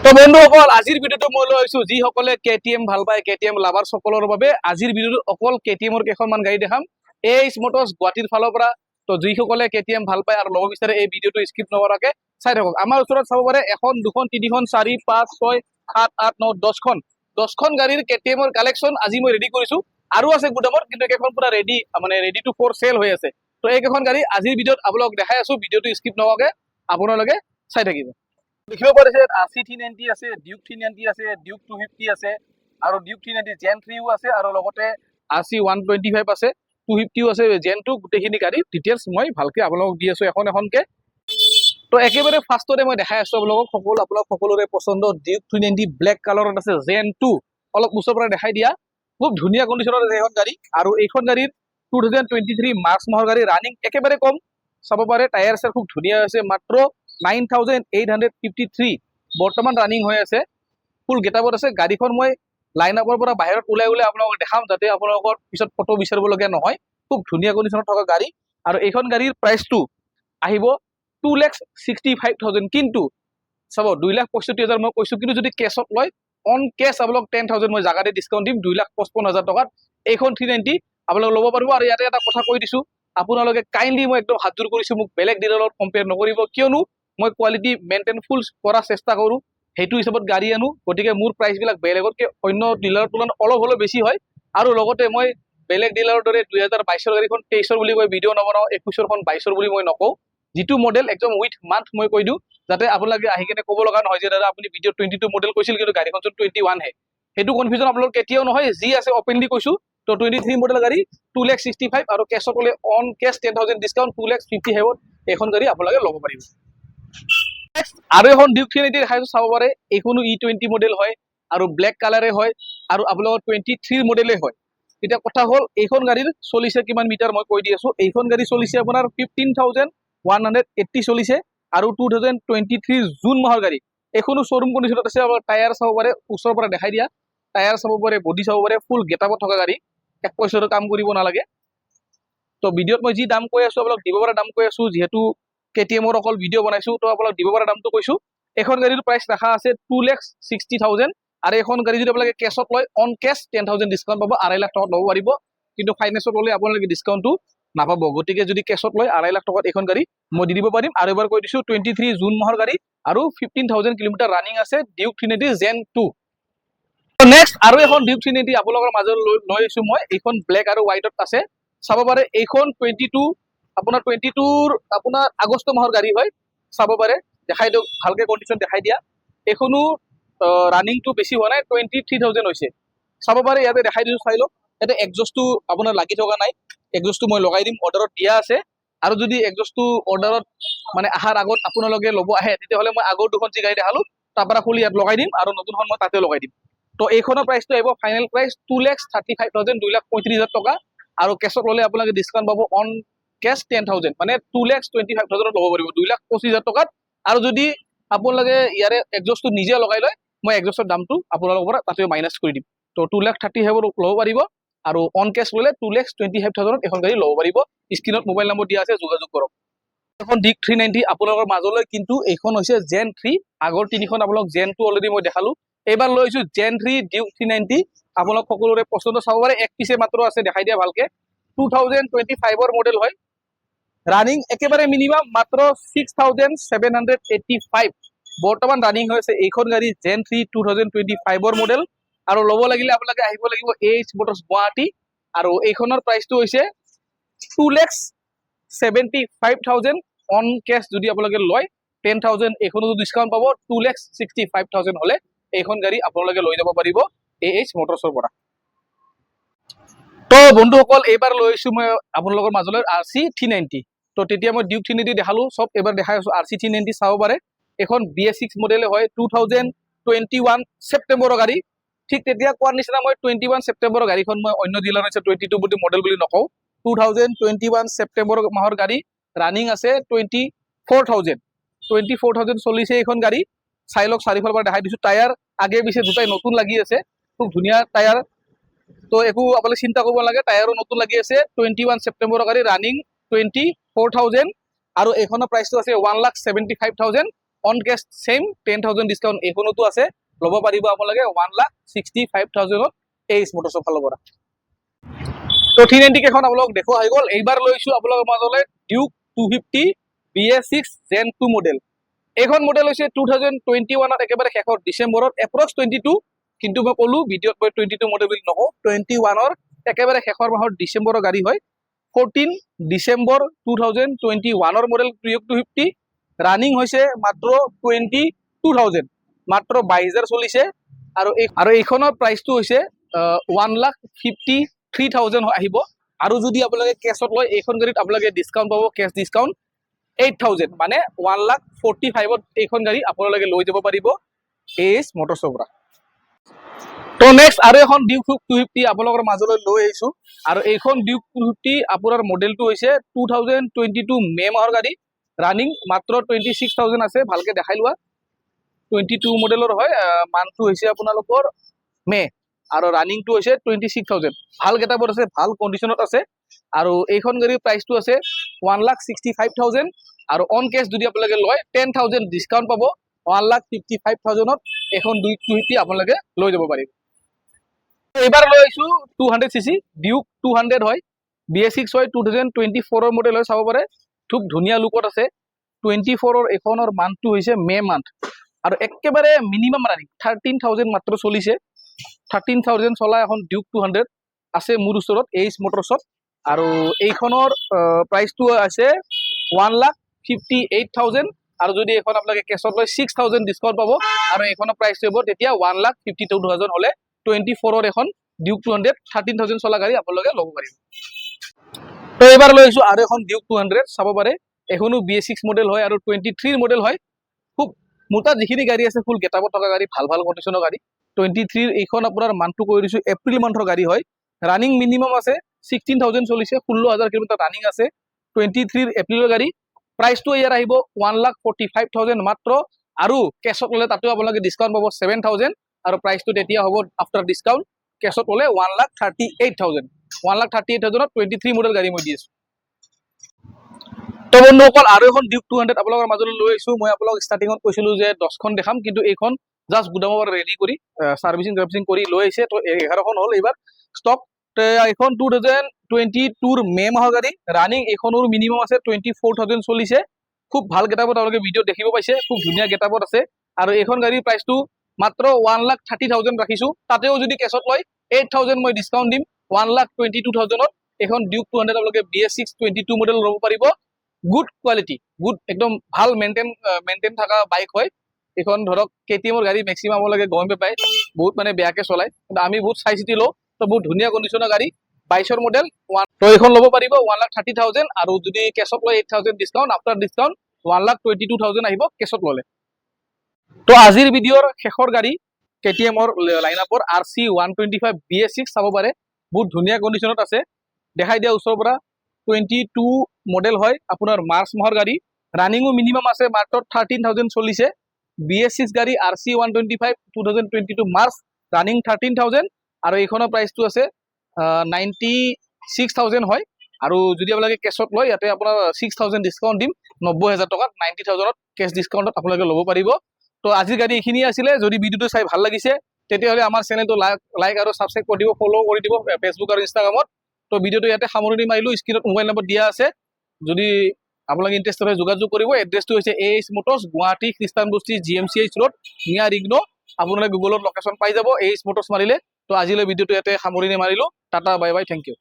তো বন্ধুসকল আজিৰ ভিডিঅ'টো মই লৈ আহিছো যিসকলে কেটিএম ভাল পায় কেটিএম লাভাৰ সকলৰ বাবে আজিৰ ভিডিঅ'টো অকল কেটিএমৰ কেইখনমান গাড়ী দেখাম এইচ মটৰ্ছ গুৱাহাটীৰ ফালৰ পৰা তো যিসকলে কেটিএম ভাল পায় আৰু ল'ব বিচাৰে এই ভিডিঅ'টো স্কিপ নকৰাকে চাই থাকক আমাৰ ওচৰত চাব পাৰে এখন দুখন তিনিখন 4 5 6 7 8 9 10খন গাড়ীৰ কেটিএমৰ কালেকশ্যন আজি মই ৰেডি কৰিছো আৰু আছে গুদামত কিন্তু এইকেইখন পুৰা ৰেডি মানে ৰেডি টু ফৰ চেল হৈ আছে তো এইকেইখন গাড়ী আজিৰ ভিডিঅ'ত আপোনালোকক দেখাই আছো ভিডিঅ'টো স্কিপ নকৰাকে আপোনালোকে চাই থাকিব দেখিব পাৰিছে RC 390 আছে ডিউক 390 আছে ডিউক 250 আছে আৰু ডিউক 390 জেন 3 আছে আৰু লগতে RC 125 আছে 250 আছে জেন 2 গোটেইখিনি গাড়ী ডিটেইলছ মই ভালকে আপোনালোকক দি আছো এখনকে তো একেবাৰে ফাৰ্ষ্টতে মই দেখাই আছো আপোনালোকক সকলোৰে পছন্দ ডিউক 390 ব্লেক কালাৰত আছে জেন 2 অলপ ওচৰৰ পৰা দেখাই দিয়া খুব ধুনীয়া কণ্ডিচনত আছে এখন গাড়ী আৰু এইখন গাড়ীৰ 2023 মাৰ্চ মাহৰ গাড়ী ৰানিং একেবাৰে কম চাব পাৰে টায়াৰ খুব ধুনীয়া আছে মাত্ৰ 9853 বৰ্তমান ৰানিং হৈ আছে ফুল গেটআপত আছে গাড়ীখন মই লাইন আপৰ পৰা বাহিৰত ওলাই আপোনালোকক দেখাম যাতে আপোনালোকৰ পিছত ফটো বিচাৰিবলগীয়া নহয় খুব ধুনীয়া কণ্ডিচনত থকা গাড়ী আৰু এইখন গাড়ীৰ প্ৰাইচটো আহিব 2,65,000 কিন্তু চাব 2,65,000 মই কৈছো কিন্তু যদি কেছত লয় অন কেছ আপোনালোক 10,000 মই জাগাতে ডিসকাউন্ট দিম 2,55,000 টকাত এইখন 390 আপোনালোক ল'ব পাৰিব আৰু ইয়াতে এটা কথা কৈ দিছো আপোনালোকে কাইন্ডলি মই একদম হাত জোৰ কৰিছো মোক বেলেগ ডিলাৰৰ লগত কম্পেয়াৰ নকৰিব কিয়নো মই কোৱালিটি মেইনটেইন ফুল কৰাৰ চেষ্টা কৰো হেতু হিচাপত গাড়ী আনো গতিকে মোৰ প্ৰাইচ বিলাক বেলেগতকে অন্য ডিলাৰৰ তুলনাত অলপ হলেও বেছি হয় আৰু লগতে মই বেলেগ ডিলাৰৰ দৰে 2022 ৰ গাড়ীখন 23 ৰ বুলি মই ভিডিও নবনাও 21 ৰ খন 22 ৰ বুলি মই নকও যিটো মডেল একদম উইথ মান্থ মই কৈ দিও যাতে আপোনালোকে আহি কেনে ক'ব লগা নহয় যে দাদা আপুনি ভিডিও 22 মডেল কৈছিল কিন্তু গাড়ীখন 21 হে হেতু কনফিউজন আপোনালোক কেতিয়াও নহয় যি আছে ওপেনলি কৈছো তো 23 মডেল গাড়ী 2,65,000 আৰু কেছত হলে অন কেছ 10,000 ডিসকাউন্ট 2,50,000 এখন গাড়ী আপোনালোকে ল'ব পাৰিব আৰু এখন ডিউক 390 দেখাইছো চাব পাৰে এইখনো E20 মডেল হয় আৰু ব্লেক কালাৰে হয় আৰু আপোনালোকৰ 23 মডেলে হয় এটা কথা হল এইখন গাড়ীৰ চলিছে কিমান মিটাৰ মই কৈ দি আছো এইখন গাড়ী চলিছে আপোনাৰ 15,180 চলিছে আৰু 2023 জুন মাহৰ গাড়ী এইখনো শ্বৰুম কণ্ডিচনত আছে আপোনাৰ টায়াৰ চাব পাৰে ওচৰৰ পৰা দেখাই দিয়া টায়াৰ চাব পাৰে বডি চাব পাৰে ফুল গেটআপত থকা গাড়ী এক পইচাৰ কাম কৰিব নালাগে তো ভিডিওত মই যি দাম কৈ আছো আপোনাক দিব পৰা দাম কৈ আছো যেহেতু কেটিএমৰ অকল ভিডিও বনাইছো তো আপোনাক দিব পৰা দামটো কৈছো এখন গাড়ীৰ প্ৰাইস ৰাখা আছে 2,60,000 আৰু এখন গাড়ী যদি আপোনালোকে কেছত লয় অন কেছ 10,000 ডিসকাউন্ট পাব 2.5 লাখ টকা ল'ব পাৰিব কিন্তু ফাইনেন্সত ললে আপোনালোকে ডিসকাউন্টটো নাপাব গতিকে যদি কেছত লয় 2.5 লাখ টকাত এখন গাড়ী মই দি দিব পাৰিম আৰু এবাৰ কৈ দিছো 23 জুন মাহৰ গাড়ী আৰু 15,000 কিলোমিটাৰ ৰানিং আছে ডিউক 390 জেন 2 নেক্সট আৰু এখন ডিউক 390 আপোনালোকৰ মাজত লৈ আছো মই এইখন ব্লেক আৰু হোৱাইটত আছে চাব পাৰে এইখন 22 আপোনাৰ 22ৰ আপোনাৰ আগষ্ট মাহৰ গাড়ী হয় চাব পাৰে দেখাই দিও ভালকে কন্ডিশন দেখাই দিয়া এখনো ৰানিংটো বেছি হোৱা নাই 23,000 হৈছে চাব পাৰে ইয়াতে দেখাই দিছো চাই লওক ইয়াতে এক্সজষ্টটো আপোনাৰ লাগি থকা নাই এক্সজষ্টটো মই লগাই দিম অৰ্ডাৰত দিয়া আছে আৰু যদি এক্সজষ্টটো অৰ্ডাৰত মানে আহাৰ আগত আপোনালোকে ল'ব আহে তেতিয়াহ'লে মই আগৰ দুখন যি গাড়ী দেখালো তাৰ পৰা খুলি ইয়াত লগাই দিম আৰু নতুনখন মই তাতে লগাই দিম তো এইখনৰ প্ৰাইচটো আহিব ফাইনেল প্ৰাইচ 2,35,000 2,35,000 টকা আৰু কেছত ললে আপোনালোকে ডিসকাউন্ট পাব অন কেছ 10,000 মানে 2,25,000 ল'ব পাৰিব 2,25,000 টকাত আৰু যদি আপোনালোকে ইয়াৰে এক্সজষ্টটো নিজে লগাই লয় মই এক্সজষ্টৰ দামটো আপোনালোকৰ পৰা তাতে মাইনাস কৰি দিম তো 2,30,000 ল'ব পাৰিব আৰু অন কেছ ললে 2,25,000 এখন গাড়ী ল'ব পাৰিব স্ক্ৰিনত মোবাইল নম্বৰ দিয়া আছে যোগাযোগ কৰক এখন ডিউক 390 আপোনালোকৰ মাজলৈ কিন্তু এইখন হৈছে জেন 3 আগৰ তিনিখন আপোনালোক জেন 2 অলৰেডি মই দেখালো এইবাৰ লৈছো জেন 3 ডিউক 390 আপোনালোক সকলোৰে পছন্দ চাব পাৰে এক পিছে মাত্ৰ আছে দেখাই দিয়া ভালকে 2025 ৰ মডেল হয় ৰানিং একেবাৰে মিনিমাম মাত্ৰ 6,785 বৰ্তমান ৰানিং হয়েছে এইখন গাড়ী জেন 3 2025 ৰ মডেল আৰু ল'ব লাগিলে আপোনালোকে আহিব লাগিব এইচ মটৰ্ছ গুৱাহাটী আৰু এইখনৰ প্ৰাইচটো হৈছে 2,75,000 অন কেছ যদি আপোনালোকে লয় 10,000 এইখনো ডিসকাউন্ট পাব 2,65,000 হলে এইখন গাড়ী আপোনালোকে লৈ যাব পাৰিব এইচ মটৰ্ছৰ পৰা তো বন্ধুসকল এইবাৰ লৈ আহিছো মই আপোনালোকৰ মাজলৈ RC 390 তো তেতিয়া মই ডিউক 390 দেখালো সব এবাৰ দেখাই আছো RC 390 চাব পাৰে এখন BS6 মডেলে হয় 2021 সেপ্টেম্বৰৰ গাড়ী ঠিক তেতিয়া কোৱাৰ নিচিনা মই 21 সেপ্টেম্বৰৰ গাড়ীখন মই অন্য ডিলাৰ আছে 22 বুলি মডেল বুলি নকও 2021 সেপ্টেম্বৰ মাহৰ গাড়ী ৰানিং আছে 24,000 চলিছে এইখন গাড়ী চাই লওক চাৰিফালৰ পৰা দেখাই দিছো টায়াৰ আগে পিছে দুটাই নতুন লাগি আছে খুব ধুনীয়া টায়াৰ তো একো আপোনালোকে চিন্তা কৰিব নালাগে টায়াৰো নতুন লাগি আছে 21 সেপ্টেম্বৰৰ গাড়ী ৰানিং 24,000 আৰু এইখনৰ প্ৰাইচটো আছে 1,75,000 অন কেছ ছেইম 10,000 ডিছকাউণ্ট এইখনতো আছে, ল'ব পাৰিব আপোনালোকে 1,65,000 এইচ মটৰ্ছৰ ফালৰ পৰা। তো 390 কেইখন আপোনালোক দেখুওৱা হৈ গ'ল। এইবাৰ লৈছোঁ আপোনালোকৰ মাজলৈ ডিউক 250 BS6 Gen 2 মডেল। এইখন মডেল হৈছে 2021ত একেবাৰে শেষৰ ডিচেম্বৰত এপ্ৰক্স 22, কিন্তু মই ক'লো ভিডিঅ'ত মই 22 মডেল বুলি নকওঁ, 21ৰ একেবাৰে শেষৰ মাহৰ ডিচেম্বৰৰ গাড়ী হয়। 14 ডিচেম্বৰ 2021ৰ মডেল ডিউক 250, ৰানিং হৈছে মাত্ৰ 22,000, মাত্ৰ 22,000 চলিছে। আৰু এইখনৰ প্ৰাইচটো হৈছে 1,53,000 আহিব। আৰু যদি আপোনালোকে কেছত লয় এইখন গাড়ীত আপোনালোকে ডিছকাউণ্ট পাব, কেছ ডিছকাউণ্ট 8,000, মানে 1,45,000 এইখন গাড়ী আপোনালোকে লৈ যাব পাৰিব এইচ মটৰ্ছৰ পৰা। তো নেক্সট আৰু এখন ডিউক 250 আপোনালোকৰ মাজলৈ লৈ আহিছোঁ। আৰু এইখন ডিউক 250 আপোনাৰ মডেলটো হৈছে 2022 মে' মাহৰ গাড়ী, ৰানিং মাত্ৰ 26,000 আছে। ভালকৈ দেখাই লোৱা, 22 মডেলৰ হয়, মান্থটো হৈছে আপোনালোকৰ মে' আৰু ৰানিংটো হৈছে 26,000। ভাল গেটাপত আছে, ভাল কণ্ডিশ্যনত আছে। আৰু এইখন গাড়ীৰ প্ৰাইচটো আছে 1,65,000, আৰু অন কেছ যদি আপোনালোকে লয় 10,000 ডিছকাউণ্ট পাব, 1,55,000ত এইখন ডিউক 250 আপোনালোকে লৈ যাব পাৰিব। এইবাৰ লৈ আহিছোঁ 200cc ডিউক 200 হয়, BS6 হয়, 2024ৰ মডেল হয়, চাব পাৰে। খুব ধুনীয়া লুকত আছে। 24ৰ এইখনৰ মান্থটো হৈছে মে' মান্থ, আৰু একেবাৰে মিনিমাম ৰানিং 13,000 মাত্ৰ চলিছে। 13,000 চলা এখন ডিউক 200 আছে মোৰ ওচৰত এইচ মটৰ্ছত। আৰু এইখনৰ প্ৰাইচটো আছে 1,58,000, আৰু যদি এইখন আপোনালোকে কেছত লয় 6,000 ডিছকাউণ্ট পাব, আৰু এইখনৰ প্ৰাইচটো হ'ব তেতিয়া 1,52,000 হ'লে 24ৰ এখন ডিউক 200 13,000 চলা গাড়ী আপোনালোকে ল'ব পাৰিব। তো এইবাৰ লৈ আহিছোঁ আৰু এখন ডিউক 200, চাব পাৰে। এইখনো BS6 মডেল হয় আৰু 23 মডেল হয়। খুব মোৰ তাত যিখিনি গাড়ী আছে ফুল গেটাপত থকা গাড়ী, ভাল ভাল কণ্ডিশ্যনৰ গাড়ী। 23 এইখন আপোনাৰ মান্থটো কৈ দিছোঁ এপ্ৰিল মান্থৰ গাড়ী হয়, ৰানিং মিনিমাম আছে 16,000 চলিছে, 16,000 কিলোমিটাৰ ৰানিং আছে। 23 এপ্ৰিলৰ গাড়ী, প্ৰাইচটো ইয়াৰ আহিব 1,45,000 মাত্ৰ, আৰু কেছত ল'লে তাতেও আপোনালোকে ডিছকাউণ্ট পাব 7,000, আৰু প্ৰাইচটো তেতিয়া হ'ব আফটাৰ ডিছকাউণ্ট কেছত ল'লে 1,38,000। 1,38,000ত 23 মডেল গাড়ী মই দি আছোঁ। তো বন্ধুসকল আৰু এখন ডিউক 200 আপোনালোকৰ মাজলৈ লৈ আহিছোঁ। মই আপোনালোকক ষ্টাৰ্টিঙত কৈছিলোঁ যে 10খন দেখাম, কিন্তু এইখন জাষ্ট গুদামৰ পৰা ৰেডি কৰি ছাৰ্ভিচিং কৰি লৈ আহিছে। তো 11খন হ'ল এইবাৰ ষ্টক। এইখন 2022ৰ মে' মাহৰ গাড়ী, ৰানিং এইখনৰ মিনিমাম আছে 24,000 চলিছে। খুব ভাল গেটাপত আপোনালোকে ভিডিঅ'ত দেখিব পাইছে, খুব ধুনীয়া গেটাপত আছে। আৰু এইখন গাড়ীৰ প্ৰাইচটো মাত্ৰ 1,30,000 ৰাখিছোঁ, তাতেও যদি কেছত লয় 8,000 মই ডিছকাউণ্ট দিম, 1,22,000ত এইখন ডিউক 200 আপোনালোকে BS6 22 মডেল ল'ব পাৰিব। গুড কোৱালিটি, গুড একদম ভাল মেইনটেইন থকা বাইক হয়। এইখন ধৰক KTMৰ গাড়ী মেক্সিমাম আপোনালোকে গম পায় বহুত মানে বেয়াকৈ চলায়, কিন্তু আমি বহুত চাই চিতি লওঁ। তো বহুত ধুনীয়া কণ্ডিশ্যনৰ গাড়ী, 22ৰ মডেল। তো এইখন ল'ব পাৰিব 1,30,000, আৰু যদি কেছত লয় 8,000 ডিছকাউণ্ট, আফটাৰ ডিছকাউণ্ট 1,22,000 আহিব কেছত ল'লে। তো আজিৰ ভিডিঅ'ৰ শেষৰ গাড়ী KTMৰ লাইনআপৰ RC 125 BS6 চাব পাৰে, বহুত ধুনীয়া কণ্ডিশ্যনত আছে। দেখাই দিয়া ওচৰৰ পৰা, 22 মডেল হয়, আপোনাৰ মাৰ্চ মাহৰ গাড়ী, ৰানিঙো মিনিমাম আছে মাত্ৰ 13,000 চলিছে। BS6 গাড়ী RC 125 2022 মাৰ্চ, ৰানিং 13,000, আৰু এইখনৰ প্ৰাইচটো আছে 96,000 হয়। আৰু যদি আপোনালোকে কেছত লয় ইয়াতে আপোনাৰ 6,000 ডিছকাউণ্ট দিম, 90,000 টকাত 90,000ত কেছ ডিছকাউণ্টত আপোনালোকে ল'ব পাৰিব। তো আজিৰ গাড়ী এইখিনিয়ে আছিলে। যদি ভিডিঅ'টো চাই ভাল লাগিছে তেতিয়াহ'লে আমাৰ চেনেলটো লাইক আৰু ছাবস্ক্ৰাইব কৰি দিব, ফ'ল' কৰি দিব ফেচবুক আৰু ইনষ্টাগ্ৰামত। তো ভিডিঅ'টো ইয়াতে সামৰণি মাৰিলোঁ। স্ক্ৰীণত মোবাইল নম্বৰ দিয়া আছে, যদি আপোনালোকে ইণ্টাৰেষ্টেড হয় যোগাযোগ কৰিব। এড্ৰেছটো হৈছে AH মটৰ্ছ, গুৱাহাটী খ্ৰীষ্টানবস্তি GMCH ৰোড, নিয়াৰ ইগনো। আপোনালোকে গুগলত লোকেশ্যন পাই যাব AH মটৰ্ছ মাৰিলে। তো আজিলৈ ভিডিঅ'টো ইয়াতে সামৰণি মাৰিলোঁ। Tata bye bye, thank U.